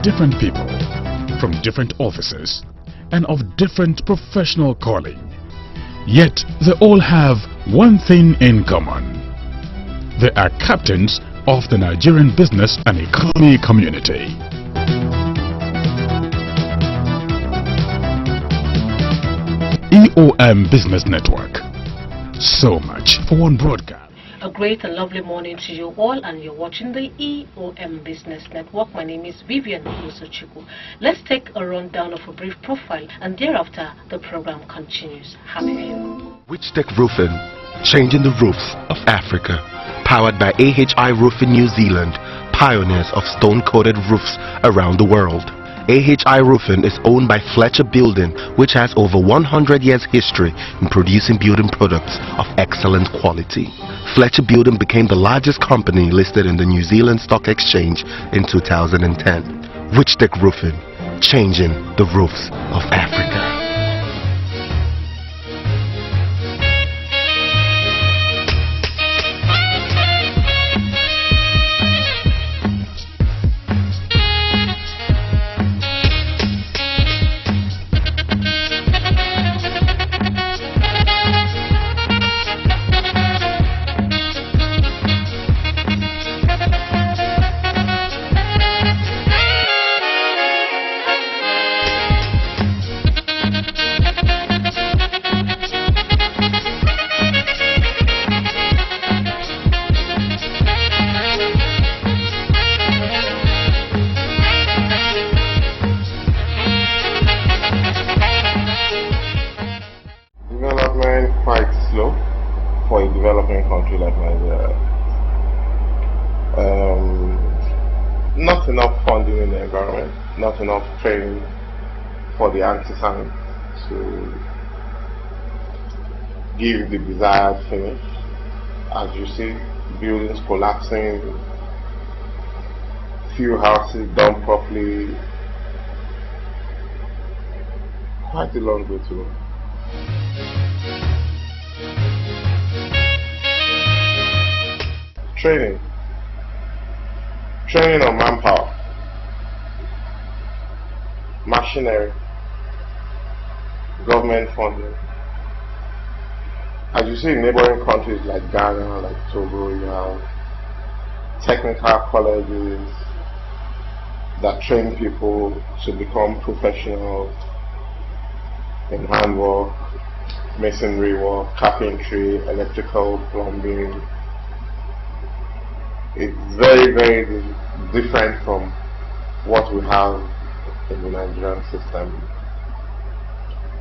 different people, from different offices, and of different professional calling. Yet they all have one thing in common. They are captains of the Nigerian business and economy community. EOM Business Network. So much for one broadcast. A great and lovely morning to you all, and you're watching the EOM Business Network. My name is Vivian Usochukwu. Let's take a rundown of a brief profile, and thereafter the program continues. Happy view. Witchtech Roofing, changing the roofs of Africa. Powered by AHI Roofing New Zealand, pioneers of stone-coated roofs around the world. AHI Roofing is owned by Fletcher Building, which has over 100 years history in producing building products of excellent quality. Fletcher Building became the largest company listed in the New Zealand Stock Exchange in 2010. Witchtech Roofing, changing the roofs of Africa. Quite slow for a developing country like Nigeria. Not enough funding in the environment, not enough training for the artisans to give the desired finish. As you see, buildings collapsing, few houses done properly. Quite a long way to go. Training on manpower, machinery, government funding. As you see in neighboring countries like Ghana, like Togo, you have technical colleges that train people to become professionals in handwork, masonry work, carpentry, electrical, plumbing. It's very, very different from what we have in the Nigerian system.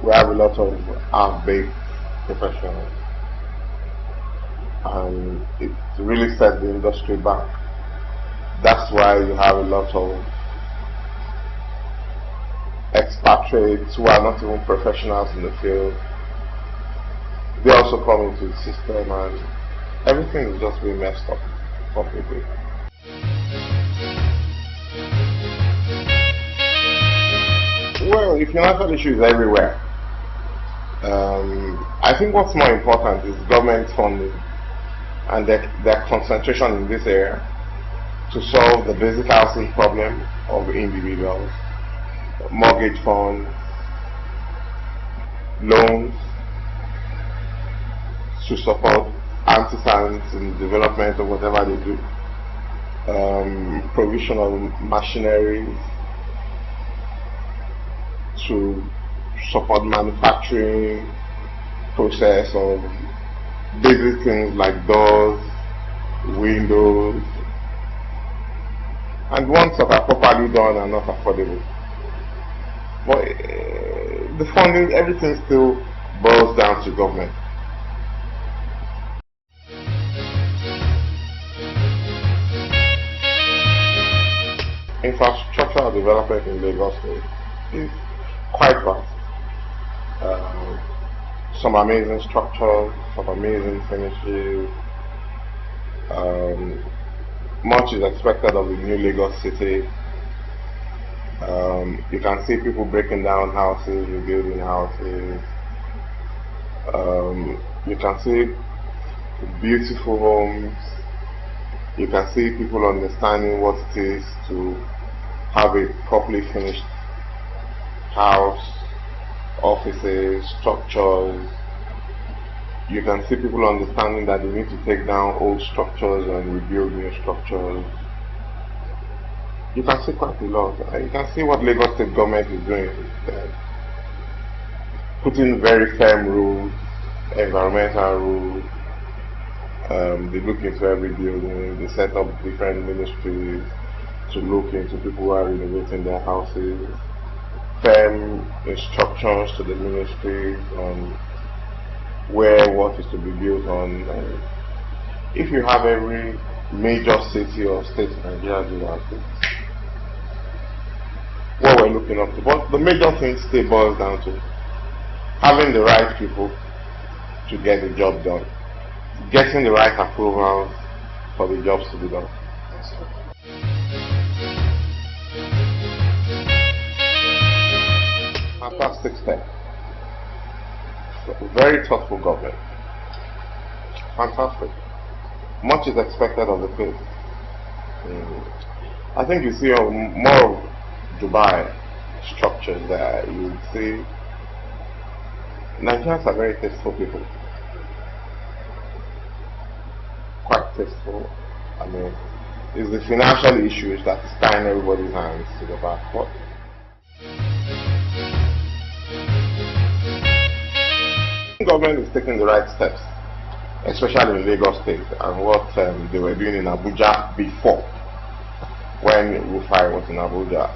We have a lot of half-baked professionals, and it really set the industry back. That's why you have a lot of expatriates who are not even professionals in the field. They also come into the system, and everything is just being messed up completely. Well, the financial issue is everywhere. I think what's more important is government funding and their concentration in this area to solve the basic housing problem of individuals, mortgage funds, loans to support artisans in development of whatever they do, provision of machinery to support manufacturing process of basic things like doors, windows, and ones that are properly done and not affordable. But the funding, everything still boils down to government. Infrastructural development in Lagos is quite vast. Some amazing structures, some amazing finishes. Much is expected of the new Lagos city. You can see people breaking down houses, rebuilding houses. You can see beautiful homes. You can see people understanding what it is to have a properly finished house, offices, structures. You can see people understanding that they need to take down old structures and rebuild new structures. You can see quite a lot. You can see what Lagos State government is doing. Putting very firm rules, environmental rules. They look into every building. They set up different ministries to look into people who are renovating their houses. Firm instructions to the ministries on where what is to be built on. If you have every major city or state in Nigeria do that, what we're looking up to. But the major thing still boils down to having the right people to get the job done, getting the right approvals for the jobs to be done. Fantastic step. Very thoughtful government. Fantastic. Much is expected of the place. I think you see more of Dubai structures there. You would see Nigerians are very tasteful people. Quite tasteful. I mean, it's the financial issues that is tying everybody's hands to the passport. The government is taking the right steps, especially in Lagos State, and what they were doing in Abuja before, when Rufai was in Abuja.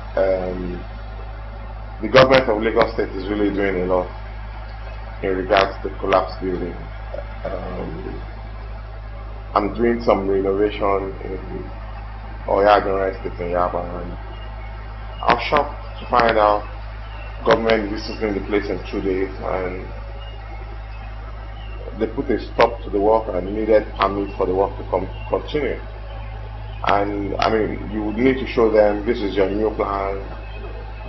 The government of Lagos State is really doing a lot in regards to collapsed buildings. I'm doing some renovation in Oya State in Yaba, and I'm shocked to find out government visiting the place in 2 days, and they put a stop to the work and needed permit for the work to continue. And I mean, you would need to show them this is your new plan.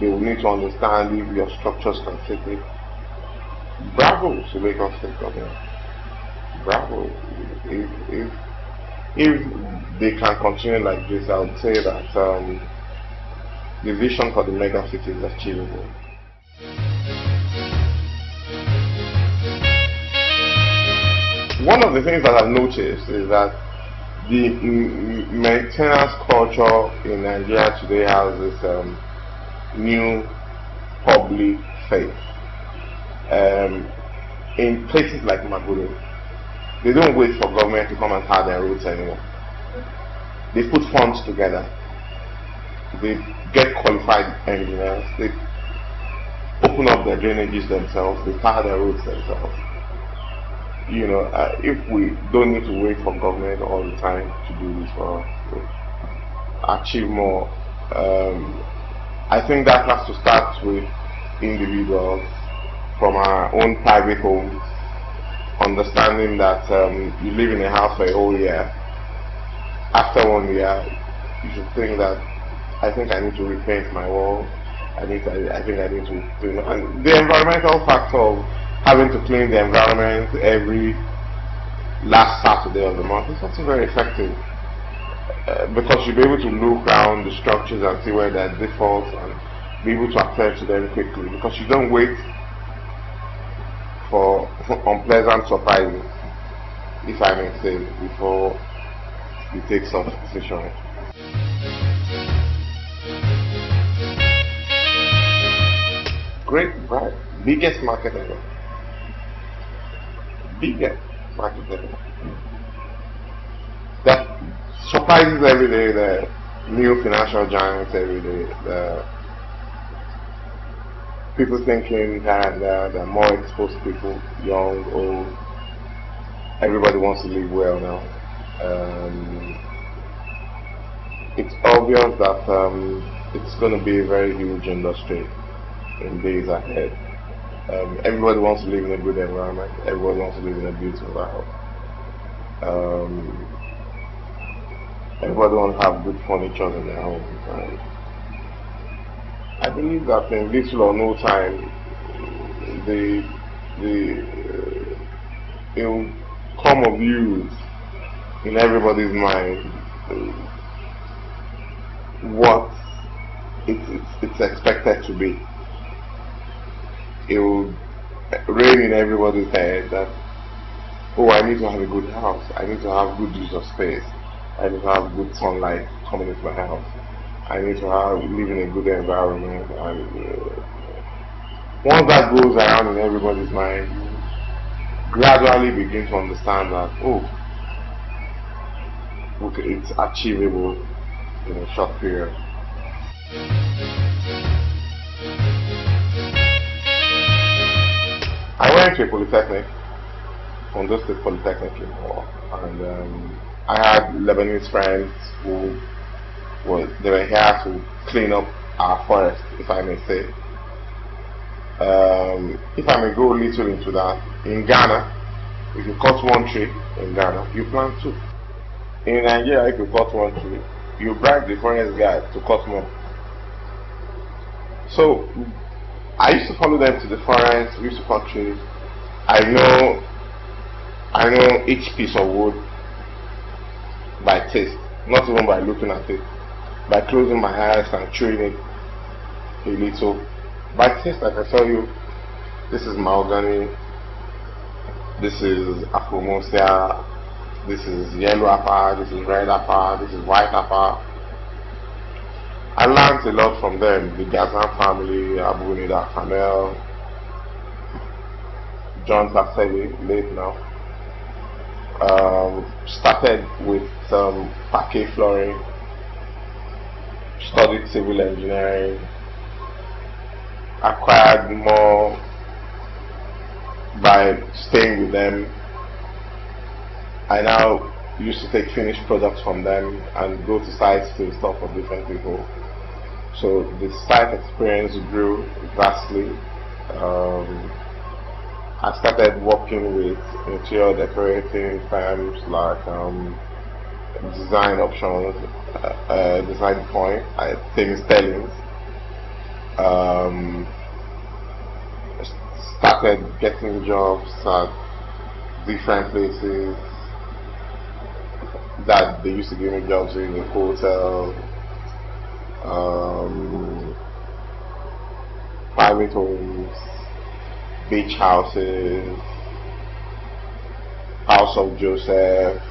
They will need to understand if your structures can take it. Bravo to Lagos State government. Bravo. If they can continue like this, I would say that the vision for the mega city is achievable. One of the things that I've noticed is that the maintenance culture in Nigeria today has this new public faith. In places like Magudu, they don't wait for government to come and tar their roads anymore. They put funds together. They get qualified engineers. They open up their drainages themselves. They tar their roads themselves. You know, if we don't need to wait for government all the time to do this for us, to achieve more, I think that has to start with individuals from our own private homes, understanding that you live in a house for a whole year. After 1 year, you should think that I think I need to repaint my wall. I think I need to, you know, and the environmental factor of having to clean the environment every last Saturday of the month is also very effective, because you'll be able to look around the structures and see where there are defaults and be able to attend to them quickly, because you don't wait for unpleasant surprises, if I may say, before you take some decisions. Great, right? Biggest market ever. Biggest market ever. That surprises every day. The new financial giants every day. The people thinking that there are more exposed people, young, old. Everybody wants to live well now. It's obvious that it's going to be a very huge industry in days ahead. Everybody wants to live in a good environment. Everybody wants to live in a beautiful house. Everybody wants to have good furniture in their homes. And I believe that in little or no time, the it will come of use in everybody's mind what it's expected to be. It will reign in everybody's head that, oh, I need to have a good house, I need to have good use of space, I need to have good sunlight coming into my house, I need to live in a good environment. And once that goes around in everybody's mind, you gradually begin to understand that, oh, okay, it's achievable in a short period. I went to a polytechnic, Ondo State Polytechnic in War, and I had Lebanese friends who they were here to clean up our forest, if I may say. If I may go a little into that, in Ghana, if you cut one tree in Ghana, you plant two. In Nigeria, if you cut one tree, you bribe the forest guy to cut more. So I used to follow them to the forest. We used to cut trees. I know each piece of wood by taste, not even by looking at it, by closing my eyes and chewing it a little. By taste, I can tell you, this is mahogany, this is acromosia, this is yellow apple, this is red apple, this is white apple. I learned a lot from them, the Gazan family, Abu Nida Kamel, John Tassevi, late now. Started with parquet flooring, studied civil engineering, acquired more by staying with them. I now used to take finished products from them and go to sites to install for different people. So the site experience grew vastly. I started working with interior decorating firms like Design Options, Design Point, Things Stellings. Started getting jobs at different places that they used to give me jobs in the hotel, private homes, beach houses, House of Joseph,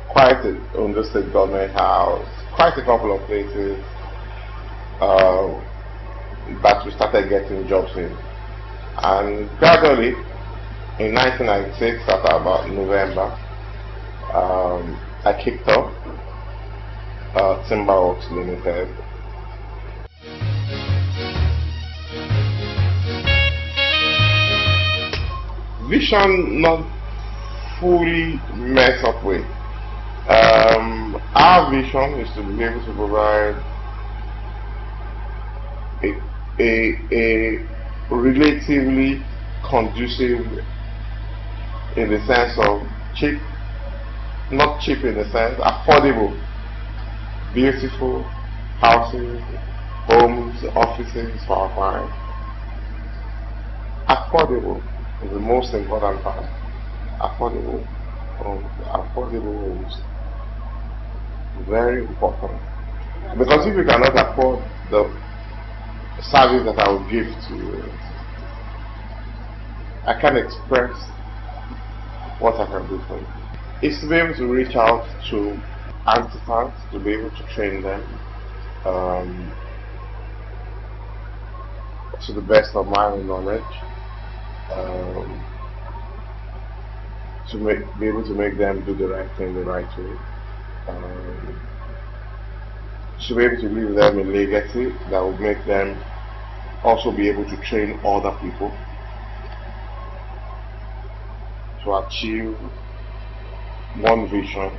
quite on the state government house, quite a couple of places that we started getting jobs in. And gradually, in 1996, at about November, I kicked off Timberworks Limited. Vision not fully mess up with. Our vision is to be able to provide a relatively conducive, in the sense of cheap, not cheap in the sense, affordable, beautiful houses, homes, offices for our clients. Affordable is the most important part. Affordable homes, very important. Because if you cannot afford the service that I will give to you, I can't express what I can do for you. It's to be able to reach out to artisans, to be able to train them to the best of my own knowledge, to be able to make them do the right thing the right way, to be able to leave them a legacy that will make them also be able to train other people to achieve one vision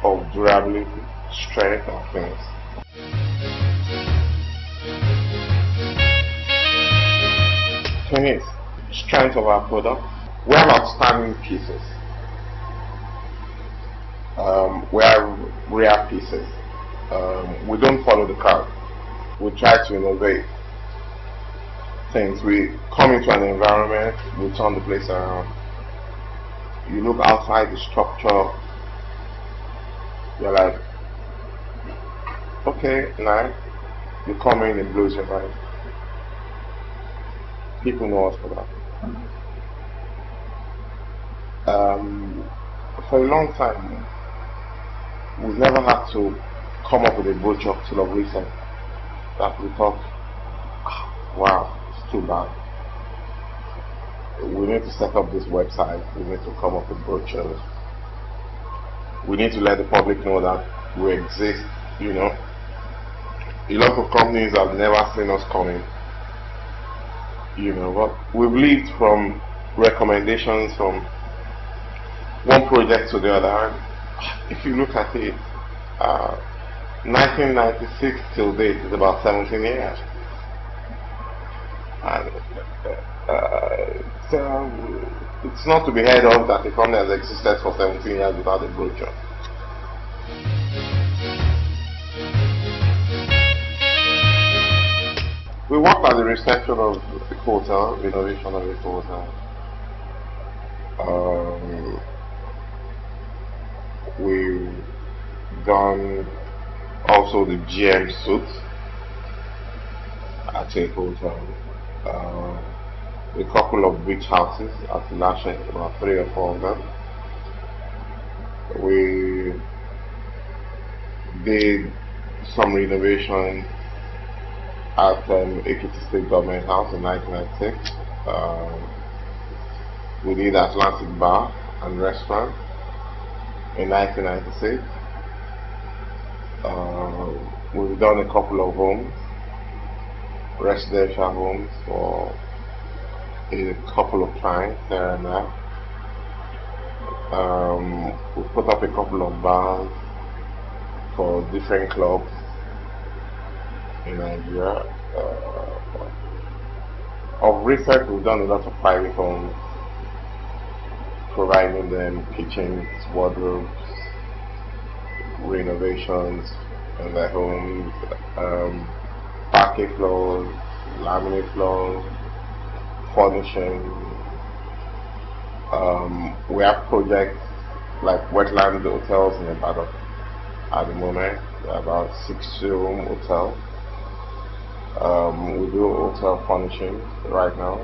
of durability, strength, and things. Thing is, strength of our product. We have outstanding pieces. We have rare pieces. We don't follow the crowd. We try to innovate things. We come into an environment, we turn the place around. You look outside the structure, you're like, Okay, nice. You come in, it blows your mind. People know us for that. For a long time, we've never had to come up with a brochure till of recent that we thought, wow, it's too bad. We need to set up this website, we need to come up with brochures. We need to let the public know that we exist, you know. A lot of companies have never seen us coming, you know, but we've lived from recommendations from one project to the other. And if you look at it, 1996 till date is about 17 years. And it's not to be heard of that the company has existed for 17 years without a brochure. We work at the reception of the hotel, renovation of the hotel. We've done also the GM suit at a hotel. A couple of beach houses at the Lashe, about 3 or 4 of them. We did some renovation at Ekiti State Government House in 1996. We did Atlantic Bar and Restaurant in 1996. We've done a couple of homes, residential homes for a couple of clients there and there. We put up a couple of bars for different clubs in Nigeria. Of recent, we've done a lot of private homes, providing them kitchens, wardrobes, renovations in their homes, parquet floors, laminate floors, furnishing. We have projects like wetland hotels in Ibadan at the moment, about 60-room hotel. We do hotel furnishing right now.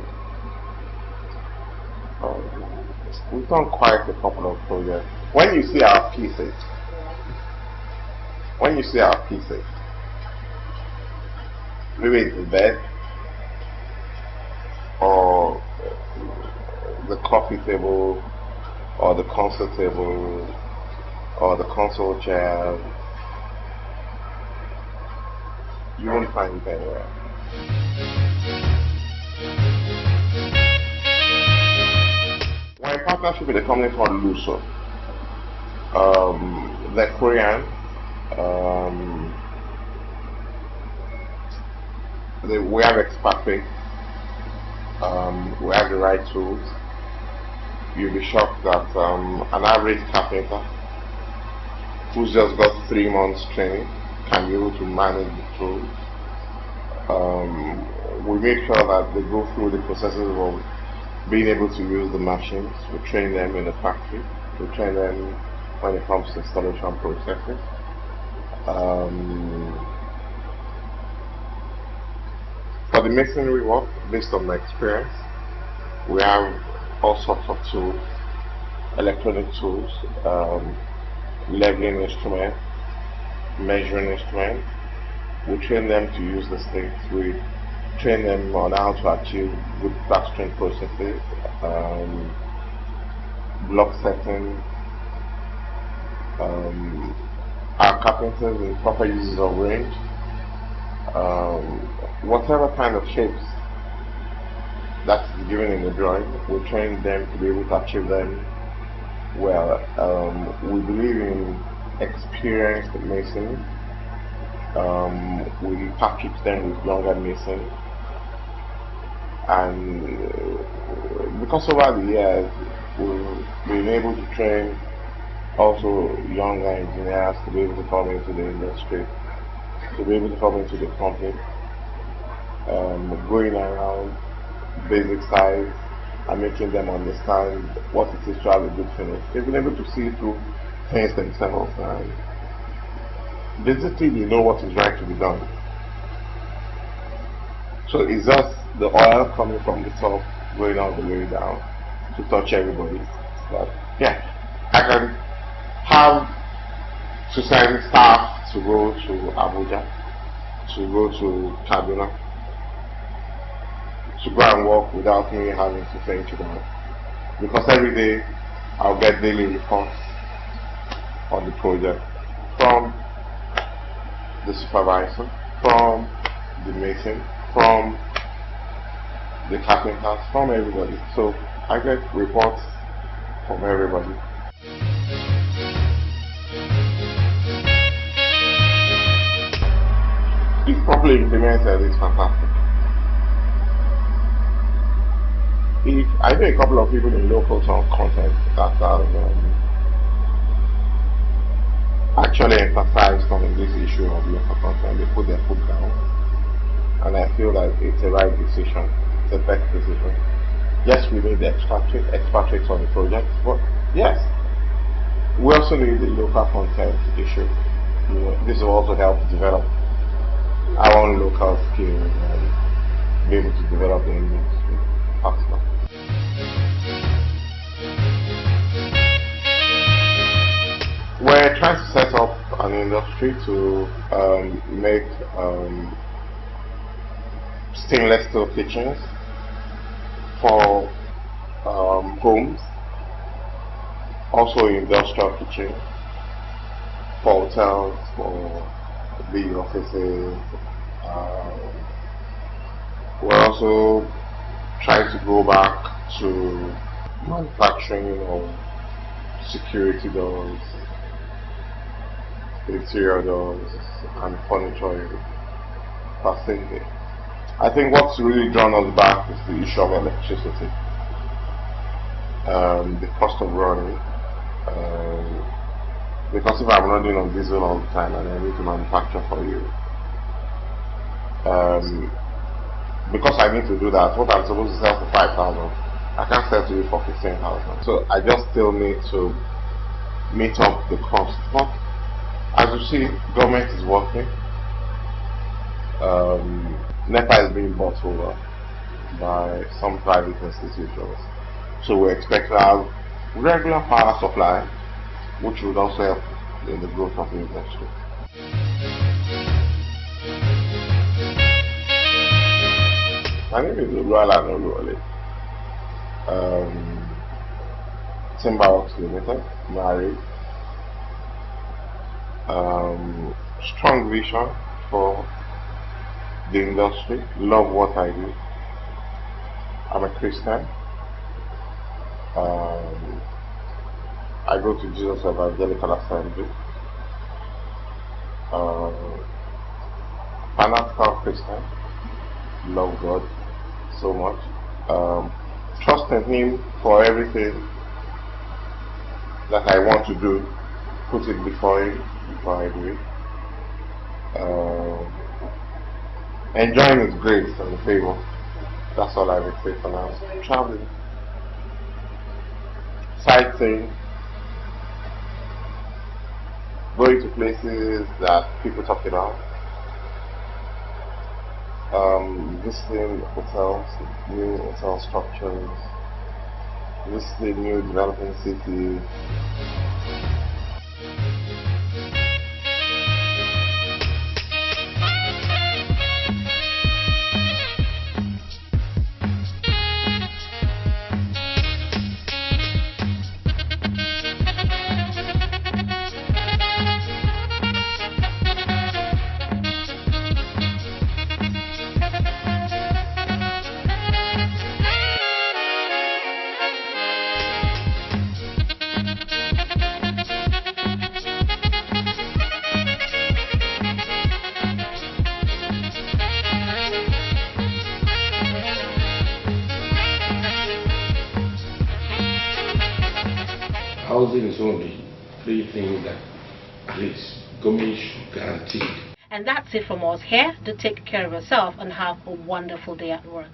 We've done quite a couple of projects. When you see our pieces, maybe it's the bed or the coffee table or the concert table or the console chair, you won't find it anywhere. We're in partnership with a company called Luso. They're Korean. We have expatriates. We have the right tools. You'll be shocked that an average carpenter who's just got 3 months training can be able to manage the tools. We make sure that they go through the processes of being able to use the machines. We train them in the factory. We train them when it comes to installation processes. For the masonry work, based on my experience, we have all sorts of tools, electronic tools, leveling instruments, measuring instruments. We train them to use the stakes. We train them on how to achieve good plastering processes, block setting. Our carpenters in proper uses of range. Whatever kind of shapes that's given in the drawing, we train them to be able to achieve them well. We believe in experienced masons. We package them with younger masons, and because over the years we've been able to train also younger engineers to be able to come into the industry, to be able to come into the company, going around basic size and making them understand what it is to have a good finish. They've been able to see through things themselves, and basically they know what is right to be done. So it's just the oil coming from the top going all the way down to touch everybody. But yeah, I can have society staff to go to Abuja, to go to Kaduna, to go and work without me having to think about it. Because every day I'll get daily reports on the project from the supervisor, from the mason, from the carpenters, from everybody. So I get reports from everybody. If properly implemented, it's fantastic. If I know a couple of people in local town content that have actually emphasized on this issue of local content, they put their foot down, and I feel like it's the right decision, it's the best decision. Yes, we need the expatriates on the project, but yes, we also need the local content issue. You know, this will also help develop our own local skills and be able to develop the industry faster. We're trying to set up an industry to make stainless steel kitchens for homes, also industrial kitchens for hotels, for big offices. We're also trying to go back to manufacturing of security doors, interior doors, and furniture facility. I think what's really drawn us back is the issue of electricity, the cost of running. Because if I'm running on diesel all the time and I need to manufacture for you, because I need to do that, what I'm supposed to sell for 5,000, I can't sell to you for 15,000. So I just still need to meet up the cost. But as you see, government is working. NEPA is being bought over by some private institutions. So we expect to have regular power supply, which would also help in the growth of the industry. My name is Oluwala Noluwale. Timberworks Limited, married. Strong vision for the industry, love what I do. I'm a Christian. I go to Jesus Evangelical Assembly. Fanatical Christian. Love God so much. Trust in Him for everything that I want to do. Put it before Him before I do it. Enjoying His grace and favor. That's all I will say for now. Traveling, sightseeing, going to places that people talk about, visiting hotels, new hotel structures, visiting new developing cities. Housing is one of the three things that at least government should guarantee. And that's it from us here. Do take care of yourself and have a wonderful day at work.